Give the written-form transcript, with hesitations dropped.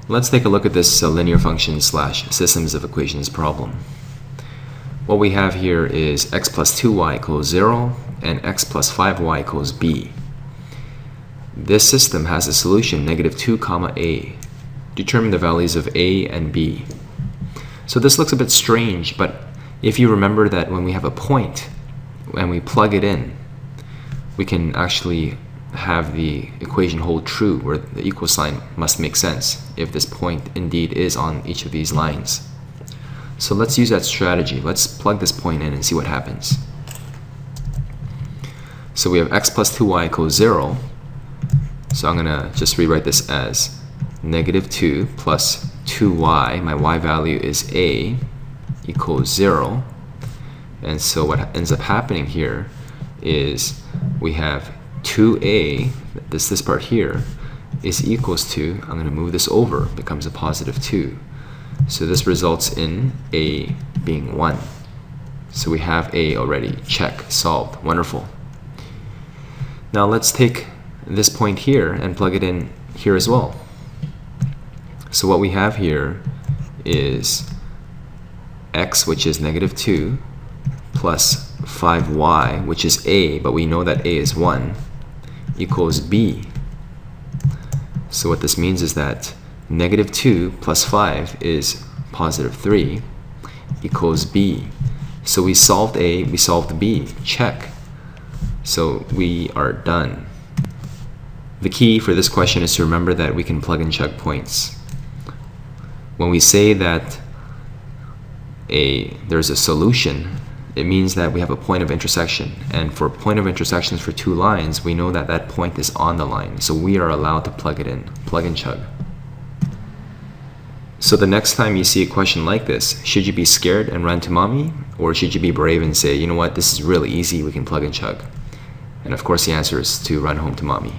Let's take a look at this linear function slash systems of equations problem. What we have here is x plus 2y equals 0 and x plus 5y equals b. This system has a solution negative 2 comma a. Determine the values of a and b. So this looks a bit strange, but if you remember that when we have a point and we plug it in, we can actually have the equation hold true, where the equal sign must make sense if this point indeed is on each of these lines. So let's use that strategy. Let's plug this point in and see what happens. So we have x plus 2y equals 0. So I'm going to just rewrite this as negative 2 plus 2y, my y value is a, equals 0. And so what ends up happening here is we have 2a, this part here, is equals to, I'm going to move this over, becomes a positive 2. So this results in a being 1. So we have a already. Check. Solved. Wonderful. Now let's take this point here and plug it in here as well. So what we have here is x, which is negative 2, plus 5y, which is a, but we know that a is 1, equals b. So what this means is that negative 2 plus 5 is positive 3, equals b. So we solved a, we solved b. Check. So we are done. The key for this question is to remember that we can plug in checkpoints. When we say that there's a solution, it means that we have a point of intersection, and for point of intersections for two lines, we know that that point is on the line, so we are allowed to plug it in, plug and chug. So the next time you see a question like this, should you be scared and run to mommy, or should you be brave and say, you know what, this is really easy, we can plug and chug? And of course the answer is to run home to mommy.